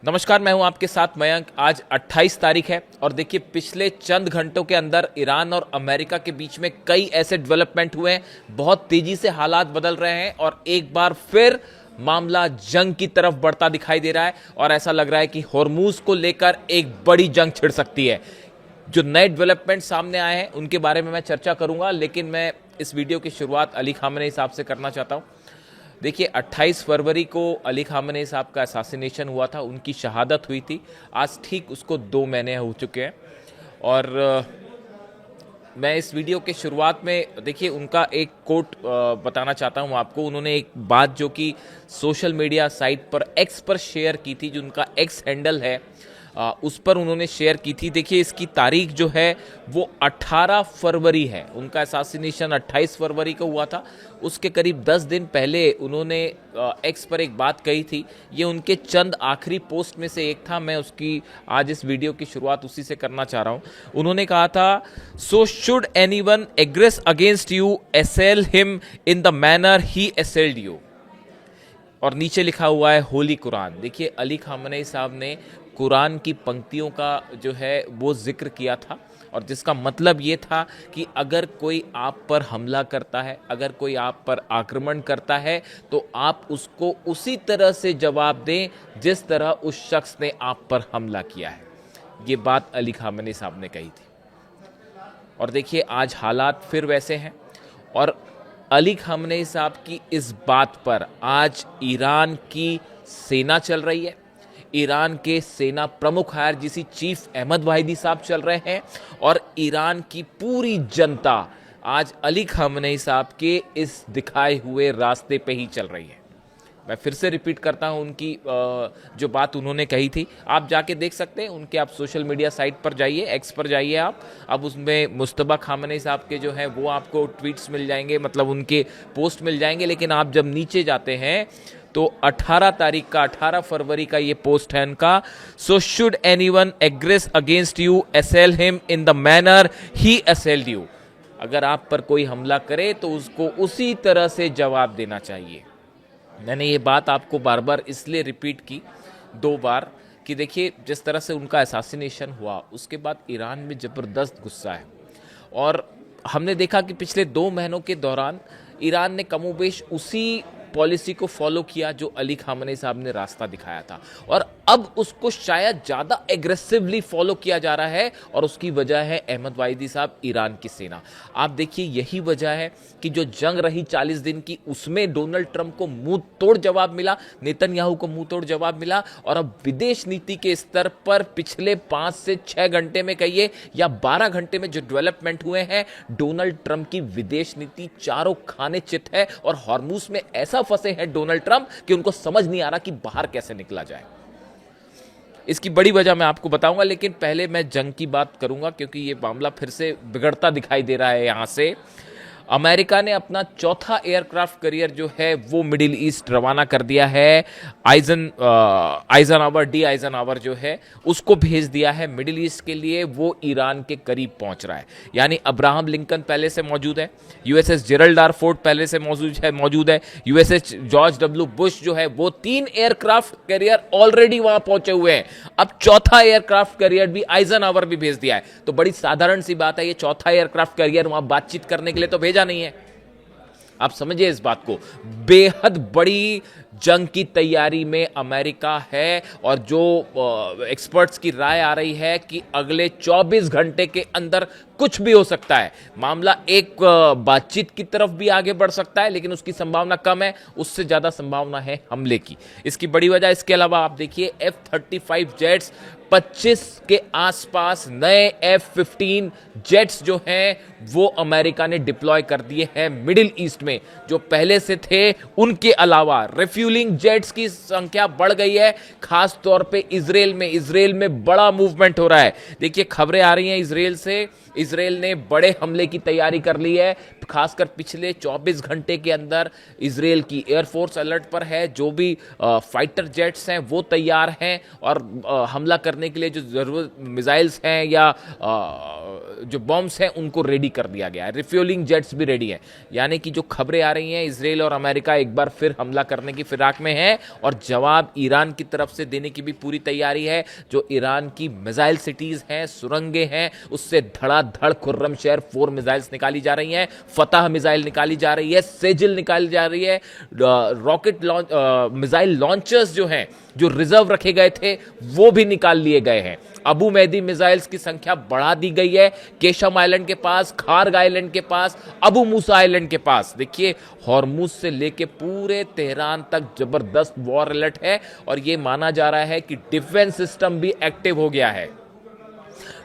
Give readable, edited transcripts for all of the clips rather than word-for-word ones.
नमस्कार, मैं हूं आपके साथ मयंक। आज 28 तारीख है और देखिए पिछले चंद घंटों के अंदर ईरान और अमेरिका के बीच में कई ऐसे डेवलपमेंट हुए हैं। बहुत तेजी से हालात बदल रहे हैं और एक बार फिर मामला जंग की तरफ बढ़ता दिखाई दे रहा है और ऐसा लग रहा है कि हॉर्मूज को लेकर एक बड़ी जंग छिड़ सकती है। जो नए डेवलपमेंट सामने आए हैं उनके बारे में मैं चर्चा करूंगा, लेकिन मैं इस वीडियो की शुरुआत अली खामेनेई साहब से करना चाहता हूं। देखिए 28 फरवरी को अली खामेनेई साहब का असैसिनेशन हुआ था, उनकी शहादत हुई थी। आज ठीक उसको 2 महीने हो चुके हैं और मैं इस वीडियो के शुरुआत में देखिए उनका एक कोट बताना चाहता हूं आपको। उन्होंने एक बात जो कि सोशल मीडिया साइट पर एक्स पर शेयर की थी, जो उनका एक्स हैंडल है उस पर उन्होंने शेयर की थी। देखिए इसकी तारीख जो है वो 18 फरवरी है। उनका असैसिनेशन 28 फरवरी को हुआ था। उसके करीब 10 दिन पहले उन्होंने एक्स पर एक बात कही थी। ये उनके चंद आखिरी पोस्ट में से एक था। मैं उसकी आज इस वीडियो की शुरुआत उसी से करना चाह रहा हूँ। उन्होंने कहा था, so should anyone aggress against you assail him in the manner he assailed you. और नीचे लिखा हुआ है होली कुरान। देखिए अली खामेनेई साहब ने कुरान की पंक्तियों का जो है वो जिक्र किया था और जिसका मतलब ये था कि अगर कोई आप पर हमला करता है, अगर कोई आप पर आक्रमण करता है, तो आप उसको उसी तरह से जवाब दें जिस तरह उस शख्स ने आप पर हमला किया है। ये बात अली खामेनेई साहब ने कही थी और देखिए आज हालात फिर वैसे हैं और अली खामेनेई साहब की इस बात पर आज ईरान की सेना चल रही है। ईरान के सेना प्रमुख IRGC चीफ अहमद वाहिदी साहब चल रहे हैं और ईरान की पूरी जनता आज अली खामेनेई साहब के इस दिखाए हुए रास्ते पे ही चल रही है। मैं फिर से रिपीट करता हूं उनकी जो बात उन्होंने कही थी, आप जाके देख सकते हैं उनके। आप सोशल मीडिया साइट पर जाइए, एक्स पर जाइए आप। अब उसमें मुस्तबा खामेनेई साहब के जो है वो आपको ट्वीट्स मिल जाएंगे, मतलब उनके पोस्ट मिल जाएंगे। लेकिन आप जब नीचे जाते हैं तो 18 तारीख का 18 फरवरी का ये पोस्ट है इनका। So should anyone aggress against you assail him in the manner he assailed you. अगर आप पर कोई हमला करे तो उसको उसी तरह से जवाब देना चाहिए। मैंने ये बात आपको बार बार इसलिए रिपीट की 2 बार कि देखिए जिस तरह से उनका असैसिनेशन हुआ उसके बाद ईरान में ज़बरदस्त गुस्सा है और हमने देखा कि पिछले 2 महीनों के दौरान ईरान ने कमोबेश उसी पॉलिसी को फॉलो किया जो अली खामेनेई साहब ने रास्ता दिखाया था और अब उसको शायद ज़्यादा एग्रेसिवली फॉलो किया जा रहा है और उसकी वजह है अहमद वाहिदी साहब, ईरान की सेना। आप देखिए यही वजह है कि जो जंग रही 40 दिन की उसमें डोनाल्ड ट्रंप को मुंह तोड़ जवाब मिला, नेतन्याहू को मुंह तोड़ जवाब मिला और अब विदेश नीति के स्तर पर पिछले 5 से 6 घंटे में कहिए या 12 घंटे में जो डेवलपमेंट हुए हैं, डोनाल्ड ट्रंप की विदेश नीति चारों खाने चित है और हॉर्मूज में ऐसा फंसे हैं डोनाल्ड ट्रंप कि उनको समझ नहीं आ रहा कि बाहर कैसे निकला जाए। इसकी बड़ी वजह मैं आपको बताऊंगा, लेकिन पहले मैं जंग की बात करूंगा क्योंकि ये मामला फिर से बिगड़ता दिखाई दे रहा है। यहां से अमेरिका ने अपना चौथा एयरक्राफ्ट कैरियर जो है वो मिडिल ईस्ट रवाना कर दिया है। आइजनहावर डी आइजनहावर जो है उसको भेज दिया है मिडिल ईस्ट के लिए। वो ईरान के करीब पहुंच रहा है, यानी अब्राहम लिंकन पहले से मौजूद है, USS जेरल्ड आर फोर्ड पहले से मौजूद है, USS जॉर्ज W बुश जो है वो 3 एयरक्राफ्ट कैरियर ऑलरेडी वहां पहुंचे हुए हैं। अब चौथा एयरक्राफ्ट कैरियर भी आइजनहावर भी भेज दिया है। तो बड़ी साधारण सी बात है, ये चौथा एयरक्राफ्ट कैरियर वहां बातचीत करने के लिए तो भेजा नहीं है। आप समझिए इस बात को। बेहद बड़ी जंग की तैयारी में अमेरिका है और जो एक्सपर्ट्स की राय आ रही है कि अगले 24 घंटे के अंदर कुछ भी हो सकता है। मामला एक बातचीत की तरफ भी आगे बढ़ सकता है, लेकिन उसकी संभावना कम है, उससे ज्यादा संभावना है हमले की। इसकी बड़ी वजह, इसके अलावा आप देखिए F-35 जेट्स 25 के आसपास नए F-15 जेट्स जो हैं वो अमेरिका ने डिप्लॉय कर दिए हैं मिडिल ईस्ट में। जो पहले से थे उनके अलावा रिफ्यूलिंग जेट्स की संख्या बढ़ गई है, खास तौर पे इजराइल में बड़ा मूवमेंट हो रहा है। देखिए खबरें आ रही हैं इजराइल से, इजराइल ने बड़े हमले की तैयारी कर ली है। खासकर पिछले 24 घंटे के अंदर इजराइल की एयरफोर्स अलर्ट पर है। जो भी फाइटर जेट्स हैं वो तैयार हैं और हमला करने के लिए जो जरूरत मिसाइल्स हैं या जो बॉम्ब्स हैं उनको रेडी कर दिया गया है। रिफ्यूलिंग जेट्स भी रेडी हैं। यानी कि जो खबरें आ रही हैं, इजराइल और अमेरिका एक बार फिर हमला करने की फिराक में है और जवाब ईरान की तरफ से देने की भी पूरी तैयारी है। जो ईरान की मिसाइल सिटीज हैं, सुरंगें हैं, उससे धड़ाधड़ खुर्रमशहर 4 मिसाइल्स निकाली जा रही हैं, फतह मिसाइल निकाली जा रही है, सेजिल निकाली जा रही है, रॉकेट मिसाइल लॉन्चर्स जो हैं, जो रिजर्व रखे गए थे वो भी निकाल लिए गए हैं। अबू मेहदी मिसाइल्स की संख्या बढ़ा दी गई है, केशम आइलैंड के पास, खार्ग आइलैंड के पास, अबू मूसा आइलैंड के पास। देखिए, हॉर्मुज से लेके पूरे तेहरान तक जबरदस्त वॉर अलर्ट है और यह माना जा रहा है कि डिफेंस सिस्टम भी एक्टिव हो गया है।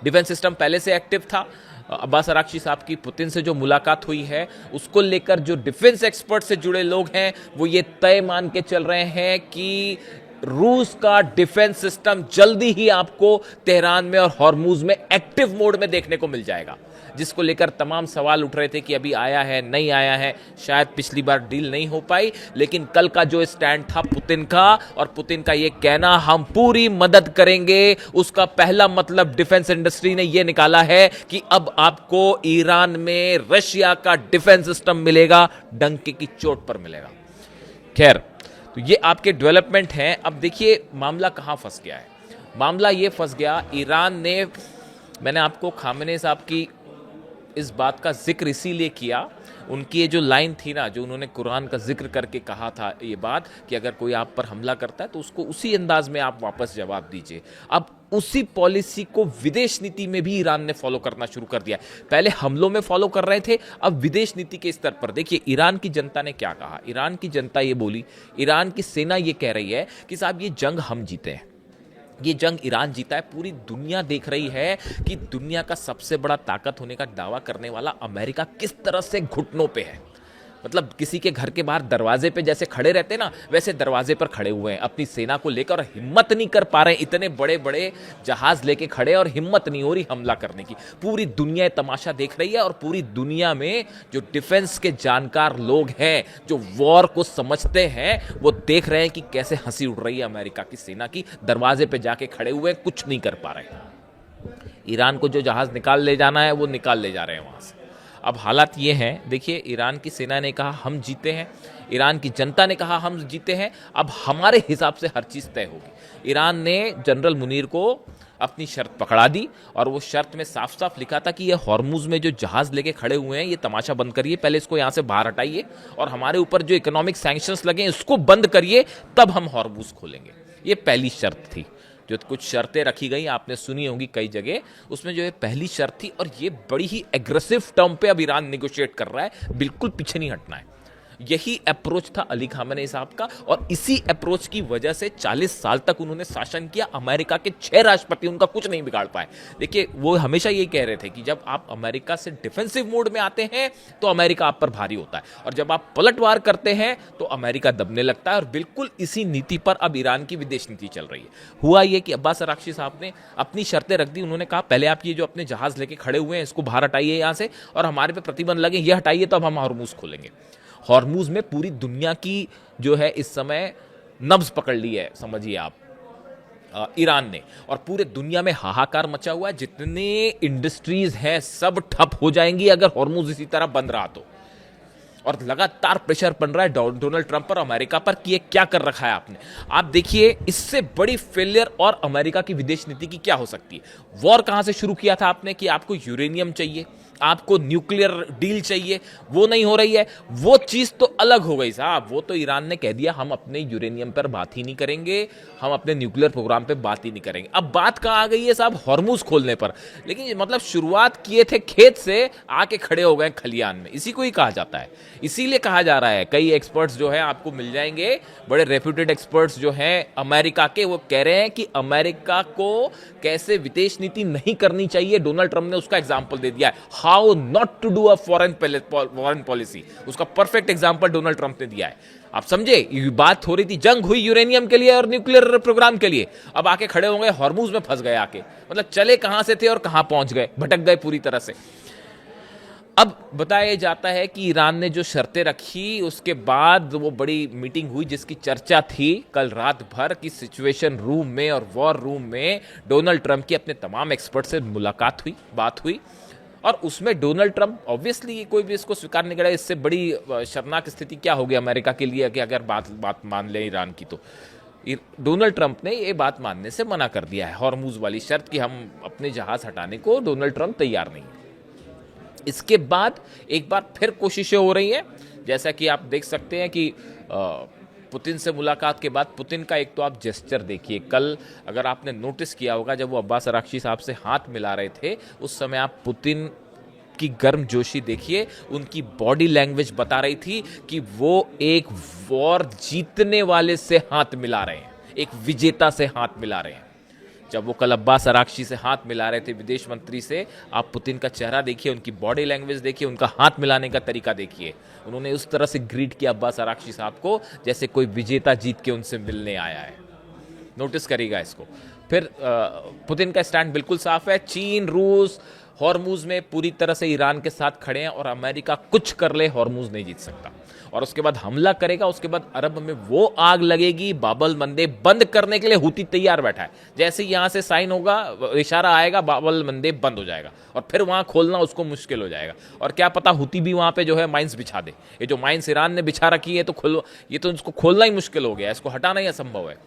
डिफेंस सिस्टम पहले से एक्टिव था। अब्बास अराक्ची साहब की पुतिन से जो मुलाकात हुई है उसको लेकर जो डिफेंस एक्सपर्ट से जुड़े लोग हैं वो ये तय मान के चल रहे हैं कि रूस का डिफेंस सिस्टम जल्दी ही आपको तेहरान में और हॉर्मुज में एक्टिव मोड में देखने को मिल जाएगा, जिसको लेकर तमाम सवाल उठ रहे थे कि अभी आया है नहीं आया है। शायद पिछली बार डील नहीं हो पाई, लेकिन कल का जो स्टैंड था पुतिन का, और पुतिन का ये कहना हम पूरी मदद करेंगे, उसका पहला मतलब डिफेंस इंडस्ट्री ने ये निकाला है कि अब आपको ईरान में रशिया का डिफेंस सिस्टम मिलेगा, डंके की चोट पर मिलेगा। खैर, तो ये आपके डेवलपमेंट हैं। अब देखिए मामला कहां फंस गया है। मामला ये फंस गया, ईरान ने, मैंने आपको खामेनी साहब की इस बात का जिक्र इसीलिए किया, उनकी ये जो लाइन थी ना, जो उन्होंने कुरान का जिक्र करके कहा था ये बात कि अगर कोई आप पर हमला करता है तो उसको उसी अंदाज में आप वापस जवाब दीजिए। अब उसी पॉलिसी को विदेश नीति में भी ईरान ने फॉलो करना शुरू कर दिया। पहले हमलों में फॉलो कर रहे थे, अब विदेश नीति के स्तर पर देखिए ईरान की जनता ने क्या कहा। ईरान की जनता ये बोली, ईरान की सेना ये कह रही है कि साहब ये जंग हम जीते हैं, ये जंग ईरान जीता है। पूरी दुनिया देख रही है कि दुनिया का सबसे बड़ा ताकत होने का दावा करने वाला अमेरिका किस तरह से घुटनों पे है। मतलब किसी के घर के बाहर दरवाजे पे जैसे खड़े रहते ना, वैसे दरवाजे पर खड़े हुए हैं अपनी सेना को लेकर, और हिम्मत नहीं कर पा रहे। इतने बड़े बड़े जहाज लेके खड़े और हिम्मत नहीं हो रही हमला करने की। पूरी दुनिया तमाशा देख रही है और पूरी दुनिया में जो डिफेंस के जानकार लोग हैं, जो वॉर को समझते हैं, वो देख रहे हैं कि कैसे हंसी उड़ रही है अमेरिका की सेना की। दरवाजे पे जाके खड़े हुए, कुछ नहीं कर पा रहे। ईरान को जो जहाज निकाल ले जाना है वो निकाल ले जा रहे हैं वहां से। अब हालात ये हैं, देखिए ईरान की सेना ने कहा हम जीते हैं, ईरान की जनता ने कहा हम जीते हैं, अब हमारे हिसाब से हर चीज़ तय होगी। ईरान ने जनरल मुनीर को अपनी शर्त पकड़ा दी और वो शर्त में साफ साफ लिखा था कि ये हॉर्मुज में जो जहाज लेके खड़े हुए हैं ये तमाशा बंद करिए, पहले इसको यहाँ से बाहर हटाइए और हमारे ऊपर जो इकोनॉमिक सैंक्शंस लगे इसको बंद करिए, तब हम हॉर्मुज खोलेंगे। ये पहली शर्त थी। जो कुछ शर्तें रखी गई आपने सुनी होंगी कई जगह, उसमें जो है पहली शर्त थी, और ये बड़ी ही एग्रेसिव टर्म पे अब ईरान नेगोशिएट कर रहा है, बिल्कुल पीछे नहीं हटना है। यही अप्रोच था अली खामेनी साहब का, और इसी अप्रोच की वजह से 40 साल तक उन्होंने शासन किया। अमेरिका के 6 राष्ट्रपति उनका कुछ नहीं बिगाड़ पाए। देखिए वो हमेशा यही कह रहे थे कि जब आप अमेरिका से डिफेंसिव मोड में आते हैं तो अमेरिका आप पर भारी होता है, और जब आप पलटवार करते हैं तो अमेरिका दबने लगता है। और बिल्कुल इसी नीति पर अब ईरान की विदेश नीति चल रही है। हुआ ये कि अब्बास अराक्ची साहब ने अपनी शर्तें रख दी। उन्होंने कहा पहले आप ये जो अपने जहाज लेके खड़े हुए हैं इसको बाहर हटाइए यहाँ से, और हमारे पे प्रतिबंध लगे, ये हटाइए तो अब हम हॉर्मुज खोलेंगे। हॉर्मुज में पूरी दुनिया की जो है इस समय नब्ज पकड़ ली है, समझिए आप, ईरान ने, और पूरे दुनिया में हाहाकार मचा हुआ है। जितने इंडस्ट्रीज हैं सब ठप हो जाएंगी अगर हॉर्मुज इसी तरह बंद रहा तो। और लगातार प्रेशर बन रहा है डोनाल्ड ट्रंप पर, अमेरिका पर कि ये क्या कर रखा है आपने। आप देखिए इससे बड़ी फेलियर और अमेरिका की विदेश नीति की क्या हो सकती है। वॉर कहां से शुरू किया था आपने कि आपको यूरेनियम चाहिए, आपको न्यूक्लियर डील चाहिए, वो नहीं हो रही है। वो चीज तो अलग हो गई साहब, वो तो ईरान ने कह दिया हम अपने यूरेनियम पर बात ही नहीं करेंगे, हम अपने न्यूक्लियर प्रोग्राम पे बात ही नहीं करेंगे। अब बात कहां आ गई है साहब, हॉर्मुज खोलने पर। लेकिन मतलब शुरुआत किए थे खेत से, आके खड़े हो गए खलियान में, इसी को ही कहा जाता है। इसीलिए कहा जा रहा है, कई एक्सपर्ट्स जो है आपको मिल जाएंगे, बड़े रेप्यूटेड एक्सपर्ट्स जो हैं अमेरिका के, वो कह रहे हैं कि अमेरिका को कैसे विदेश नीति नहीं करनी चाहिए। डोनाल्ड ट्रंप ने उसका एग्जाम्पल दे दिया है, how not to do a foreign policy, उसका परफेक्ट एग्जाम्पल डोनाल्ड ट्रंप ने दिया है। आप समझे, ये बात हो रही थी, जंग हुई यूरेनियम के लिए और न्यूक्लियर प्रोग्राम के लिए, अब आके खड़े हो गए हॉर्मुज में फंस गए आके। मतलब चले कहां से थे और कहां पहुंच गए, भटक गए पूरी तरह से। अब बताया जाता है कि ईरान ने जो शर्तें रखी उसके बाद वो बड़ी मीटिंग हुई जिसकी चर्चा थी कल रात भर की सिचुएशन रूम में और वॉर रूम में। डोनाल्ड ट्रंप की अपने तमाम एक्सपर्ट से मुलाकात हुई, बात हुई, और उसमें डोनाल्ड ट्रंप, ऑब्वियसली कोई भी इसको स्वीकार नहीं करेगा, इससे बड़ी शर्मनाक स्थिति क्या होगी अमेरिका के लिए कि अगर बात मान ले ईरान की, तो डोनाल्ड ट्रंप ने ये बात मानने से मना कर दिया है, हॉर्मूज वाली शर्त कि हम अपने जहाज हटाने को डोनाल्ड ट्रंप तैयार नहीं है। इसके बाद एक बार फिर कोशिशें हो रही हैं, जैसा कि आप देख सकते हैं कि पुतिन से मुलाकात के बाद पुतिन का एक तो आप जेस्चर देखिए, कल अगर आपने नोटिस किया होगा जब वो अब्बास अराक्ची साहब से हाथ मिला रहे थे, उस समय आप पुतिन की गर्मजोशी देखिए, उनकी बॉडी लैंग्वेज बता रही थी कि वो एक वॉर जीतने वाले से हाथ मिला रहे हैं, एक विजेता से हाथ मिला रहे हैं। जब वो कल अब्बास अराक्ची से हाथ मिला रहे थे, विदेश मंत्री से, आप पुतिन का चेहरा देखिए, उनकी बॉडी लैंग्वेज देखिए, उनका हाथ मिलाने का तरीका देखिए। उन्होंने उस तरह से ग्रीट किया अब्बास अराक्ची साहब को जैसे कोई विजेता जीत के उनसे मिलने आया है। नोटिस करिएगा इसको। फिर पुतिन का स्टैंड बिल्कुल साफ है, चीन, रूस हॉर्मूज में पूरी तरह से ईरान के साथ खड़े हैं और अमेरिका कुछ कर ले हॉर्मूज नहीं जीत सकता, और उसके बाद हमला करेगा, उसके बाद अरब में वो आग लगेगी। बाबल मंदेब बंद करने के लिए हूती तैयार बैठा है, जैसे ही यहां से साइन होगा, इशारा आएगा, बाबल मंदेब बंद हो जाएगा और फिर वहां खोलना उसको मुश्किल हो जाएगा। और क्या पता हूती भी वहां पे जो है माइंस बिछा दे। ये जो माइंस ईरान ने बिछा रखी है ये तो इसको खोलना ही मुश्किल हो गया, इसको हटाना ही असंभव है।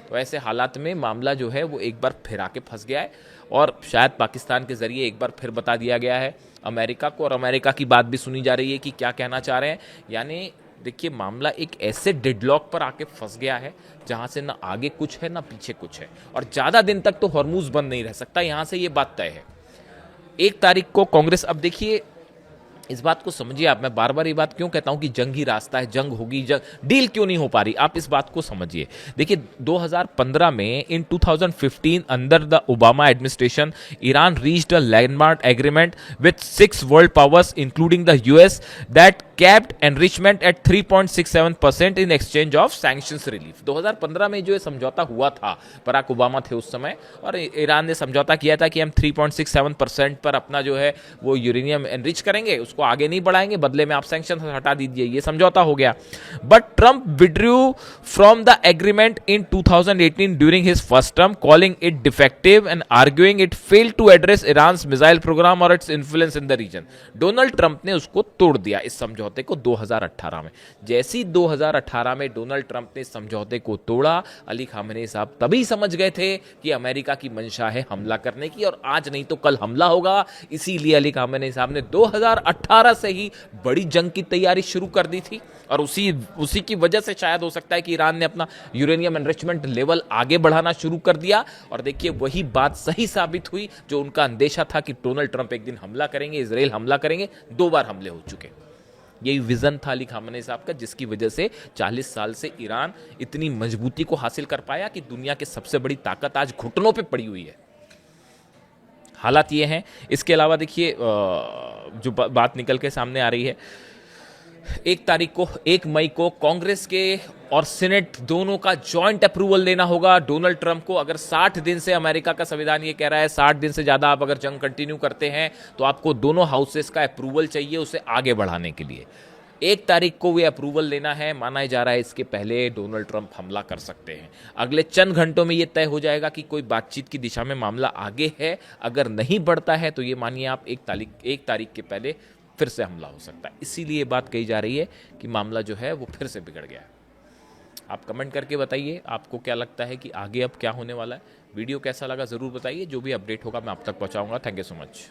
तो ऐसे हालात में मामला जो है वो एक बार फिर आके फंस गया है और शायद पाकिस्तान के जरिए एक बार फिर बता दिया गया है अमेरिका को, और अमेरिका की बात भी सुनी जा रही है कि क्या कहना चाह रहे हैं। यानी देखिए, मामला एक ऐसे डेडलॉक पर आके फंस गया है जहां से ना आगे कुछ है ना पीछे कुछ है, और ज्यादा दिन तक तो हॉर्मूज बंद नहीं रह सकता, यहां से ये बात तय है। 1 तारीख को कांग्रेस, अब देखिए इस बात को समझिए आप, मैं बार बार ये बात क्यों कहता हूं कि जंग ही रास्ता है, जंग होगी, डील क्यों नहीं हो पा रही, आप इस बात को समझिए। देखिए 2015 में, in 2015 under the Obama administration, Iran reached a landmark agreement with 6 world powers including the US that capped enrichment at 3.67% in exchange of sanctions relief. 2015 में जो ये समझौता हुआ था, बराक ओबामा थे उस समय, और ईरान ने समझौता किया था कि हम 3.67% पर अपना जो है वो यूरेनियम एनरिच करेंगे, उसको आगे नहीं बढ़ाएंगे, बदले में आप सैंक्शन हटा दीजिए, ये समझौता हो गया। But Trump withdrew from the agreement in 2018 during his first term, calling it defective and arguing it failed to address Iran missile program और its influence in the region. Donald Trump ने उसको तोड़ दिया इस समझौते को 2018 में। जैसी 2018 में डोनाल्ड ट्रंप ने समझौते को तोड़ा, अली खामेनी साहब तभी समझ गए थे कि अमेरिका की मंशा है हमला करने की, और आज नहीं तो कल हमला होगा। इसीलिए अली खामेनी साहब ने 2018 से ही बड़ी जंग की तैयारी शुरू कर दी थी, और उसी की वजह से शायद हो सकता है कि ईरान ने अपना यूरेनियम एनरिचमेंट लेवल आगे बढ़ाना शुरू कर दिया। और देखिए वही बात सही साबित हुई, जो उनका अंदेशा था कि डोनाल्ड ट्रंप एक दिन हमला करेंगे, इजराइल हमला करेंगे। 2 बार हमले हो चुके। यही विजन था अली खामेनी साहब का, जिसकी वजह से 40 साल से ईरान इतनी मजबूती को हासिल कर पाया कि दुनिया की सबसे बड़ी ताकत आज घुटनों पे पड़ी हुई है। हालात ये हैं। इसके अलावा देखिए जो बात निकल के सामने आ रही है, 1 मई को कांग्रेस के और सीनेट दोनों का जॉइंट अप्रूवल लेना होगा डोनाल्ड ट्रंप को। अगर 60 दिन से, अमेरिका का संविधान ये कह रहा है 60 दिन से ज्यादा आप अगर जंग कंटिन्यू करते हैं तो आपको दोनों हाउसेस का अप्रूवल चाहिए उसे आगे बढ़ाने के लिए। 1 तारीख को वे अप्रूवल लेना है। माना जा रहा है इसके पहले डोनाल्ड ट्रंप हमला कर सकते हैं। अगले चंद घंटों में यह तय हो जाएगा कि कोई बातचीत की दिशा में मामला आगे है। अगर नहीं बढ़ता है तो ये मानिए आप 1 तारीख के पहले फिर से हमला हो सकता है। इसीलिए बात कही जा रही है कि मामला जो है वो फिर से बिगड़ गया है। आप कमेंट करके बताइए आपको क्या लगता है कि आगे अब क्या होने वाला है। वीडियो कैसा लगा ज़रूर बताइए। जो भी अपडेट होगा मैं आप तक पहुंचाऊंगा। Thank you so much.